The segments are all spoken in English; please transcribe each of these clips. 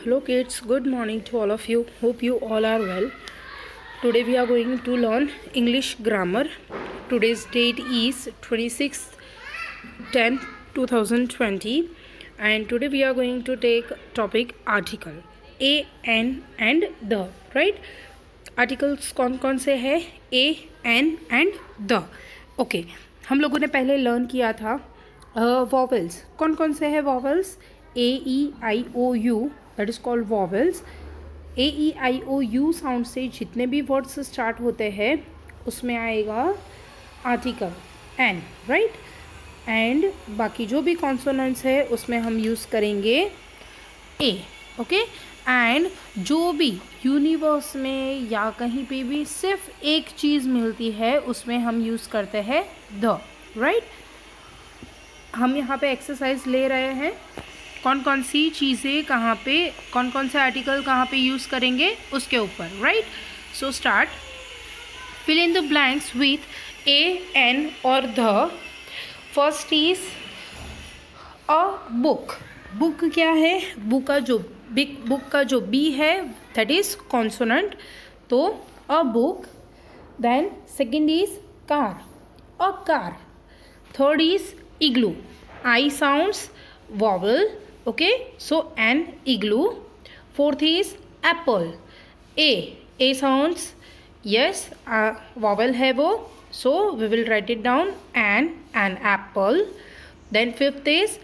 Hello kids, good morning to all of you. Hope you all are well. Today we are going to learn English grammar. Today's date is 26/10/2020 and today we are going to take topic article a, an and the, right? Articles कौन कौन से हैं? ए, N and the. Okay, हम लोगों ने पहले learn किया था वॉवेल्स. कौन कौन से हैं vowels? A, E, I, O, U, that is called vowels. A, E, I, O, U sound से जितने भी वर्ड्स स्टार्ट होते हैं उसमें आएगा आर्टिकल एन, राइट? एंड बाकी जो भी कॉन्सोनेंट्स है उसमें हम यूज़ करेंगे ए. ओके, एंड जो भी यूनिवर्स में या कहीं पे भी सिर्फ एक चीज़ मिलती है उसमें हम यूज़ करते हैं द, राइट? हम यहाँ पे एक्सरसाइज ले रहे हैं. कौन कौन सी चीज़ें कहाँ पे, कौन कौन से आर्टिकल कहाँ पे यूज़ करेंगे उसके ऊपर, right? So start. Fill in the blanks with a, an और the. First is a book. Book क्या है? बुक का जो बी है दैट इज कॉन्सोनेंट, तो a book. Then second is car, a car. Third is igloo. I sounds vowel, okay, so an igloo. Fourth is apple. A sounds, yes, vowel है वो, so we will write it down an apple. Then fifth is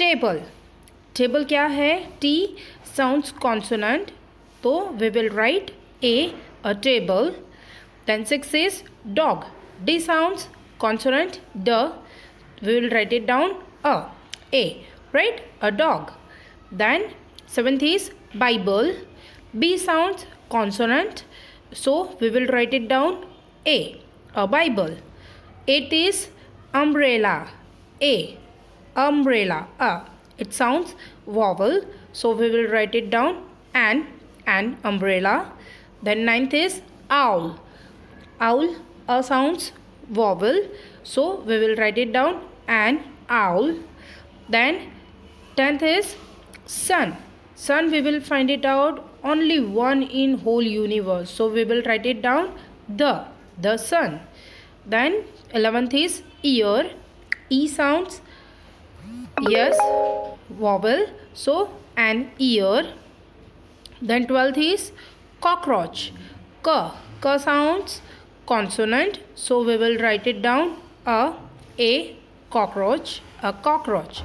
table. Table क्या है? T sounds consonant, तो we will write a table. Then sixth is dog. D sounds consonant, D. We will write it down a, right? A dog. Then seventh is Bible. B sounds consonant, so we will write it down a Bible. Eighth is umbrella. A, umbrella. It sounds vowel, so we will write it down an umbrella. Then ninth is owl. Owl, a sounds vowel, so we will write it down an owl. Then 10th is sun. Sun, we will find it out only one in whole universe, so we will write it down the sun. Then 11th is ear. E sounds, yes, vowel, so an ear. Then 12th is cockroach. K sounds consonant, so we will write it down a cockroach, a cockroach.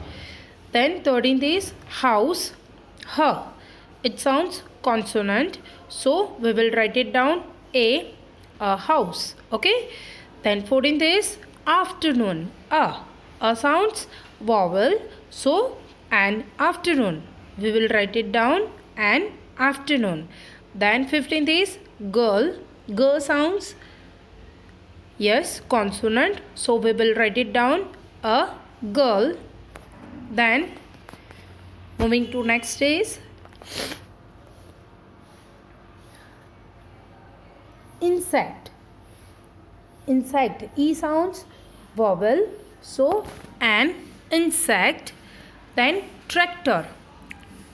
Then 13th is house. H, it sounds consonant, so we will write it down a house, okay? Then 14th is afternoon. A sounds vowel, so an afternoon, we will write it down an afternoon. Then 15th is girl. Girl sounds, yes, consonant, so we will write it down a girl. Then moving to next is insect. Insect, E sounds vowel, so an insect. Then tractor.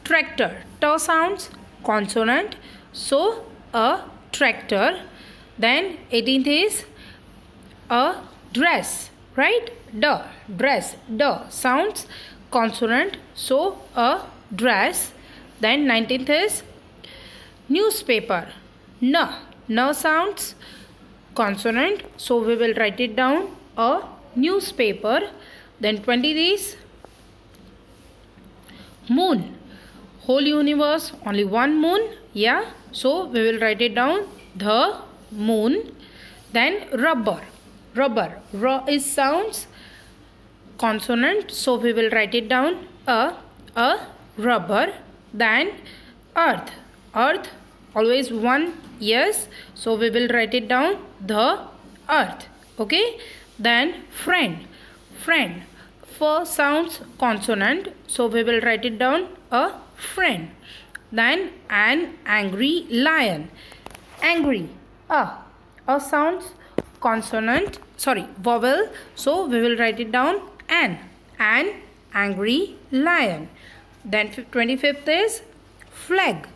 Tractor, T sounds consonant, so a tractor. Then 18th is a dress, right? Dress, D sounds consonant, so a dress. Then 19th is newspaper. N sounds consonant, so we will write it down a newspaper. Then 20th is moon. Whole universe, only one moon, yeah, so we will write it down the moon. Then rubber. R is sounds consonant, so we will write it down a rubber. Then earth. Always one, yes, so we will write it down the earth, okay? Then friend. F sounds consonant, so we will write it down a friend. Then an angry lion. Angry, a sounds consonant, vowel, so we will write it down an angry lion. Then 25th is flag.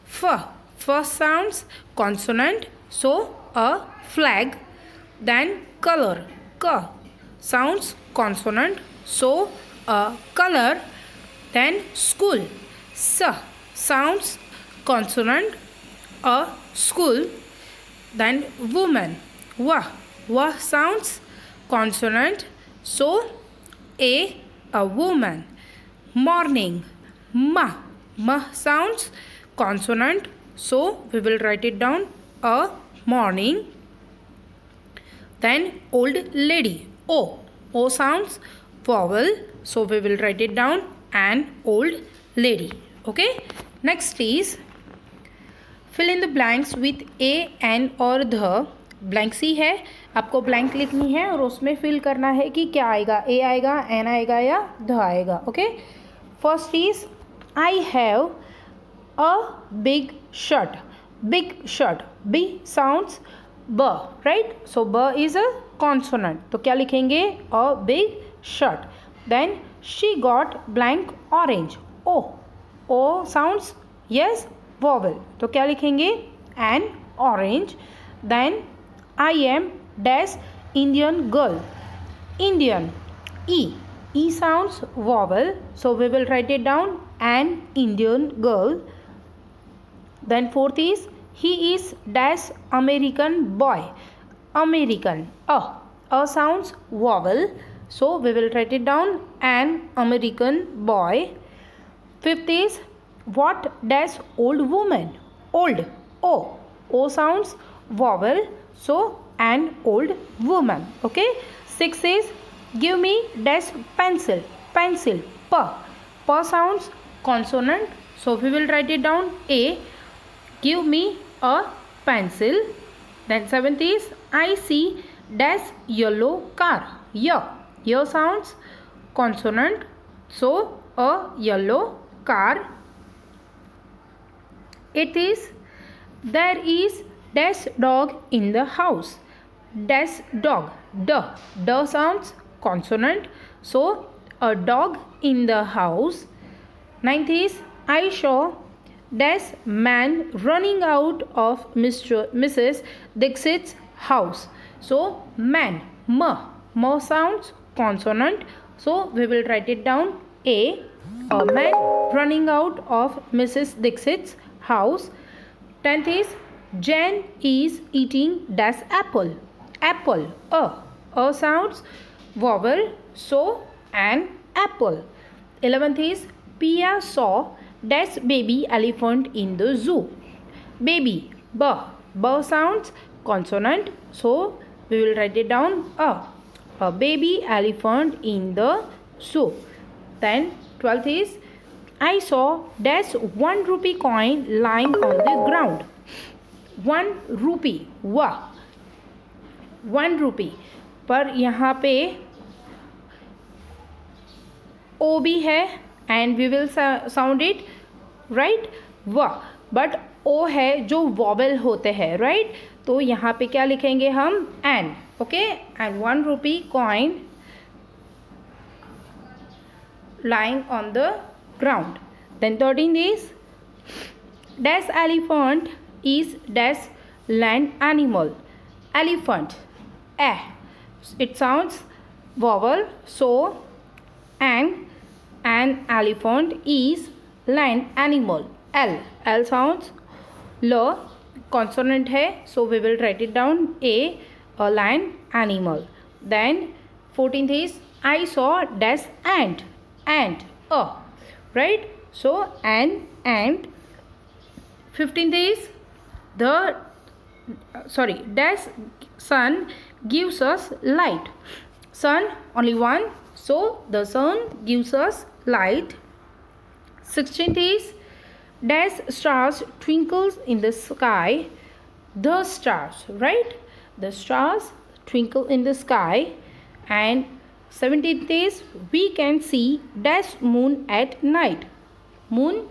First sounds consonant, so a flag. Then color, sounds consonant, so a color. Then school, sounds consonant, a school. Then woman, sounds consonant, so a woman. Morning, sounds consonant, so we will write it down, a morning. Then old lady, o sounds vowel, so we will write it down, an old lady. Okay, next is fill in the blanks with a, n और the. Blank सी है, आपको blank लिखनी है और उसमें fill करना है कि क्या आएगा, ए आएगा, एन आएगा या ध आएगा. Okay, first is I have a big shirt. B sounds B, right, so B is a consonant, तो क्या लिखेंगे, a big shirt. Then she got blank orange, O sounds yes vowel, तो क्या लिखेंगे, an orange. Then I am dash Indian girl. Indian, E sounds vowel, so we will write it down, an Indian girl. Then fourth is he is dash American boy. American, a sounds vowel, so we will write it down, an American boy. Fifth is what dash old woman. Old, o sounds vowel, so an old woman. Okay, six is give me dash pencil. P sounds consonant, so we will write it down, a, give me a pencil. Then seventh is I see dash yellow car. Y sounds consonant, so a yellow car. Eighth is there is dash dog in the house. Dash dog, d sounds consonant, so a dog in the house. Ninth is I saw dash man running out of Mrs. Dixit's house, so man, m sounds consonant, so we will write it down, a man running out of Mrs. Dixit's house. 10th is Jen is eating dash apple. A sounds vowel, so an apple. 11th is Pia saw dash baby elephant in the zoo. Baby, b sounds consonant, so we will write it down, a baby elephant in the zoo. Then 12th is I saw dash 1 rupee coin lying on the ground. 1 rupee, 1 rupee, पर यहाँ पे O भी है and we will sound it right, but O है जो vowel होते हैं, right, तो यहाँ पे क्या लिखेंगे हम, an. Okay, and 1 rupee coin lying on the ground. Then 13th is dash elephant is dash land animal. Elephant, it sounds vowel, so an elephant is land animal. L sounds l, consonant है, so we will write it down, a land animal. Then 14th is I saw dash ant, right, so an ant. 15th is dash sun gives us light. Sun, only one, so the sun gives us light. 16th is dash stars twinkles in the sky. The stars, right, the stars twinkle in the sky. And 17th is we can see dash moon at night. Moon,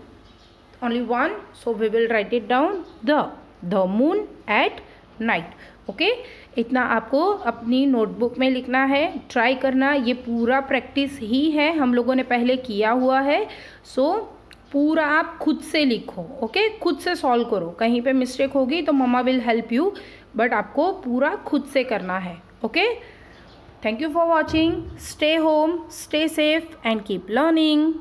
only one, so we will write it down, the moon at night. Okay, इतना आपको अपनी notebook में लिखना है, try करना, ये पूरा practice ही है, हम लोगों ने पहले किया हुआ है. सो पूरा आप खुद से लिखो, ओके, खुद से सॉल्व करो। कहीं पे मिस्टेक होगी तो मम्मा विल हेल्प यू, बट आपको पूरा खुद से करना है, okay. Thank you for watching. Stay home, stay safe and keep learning.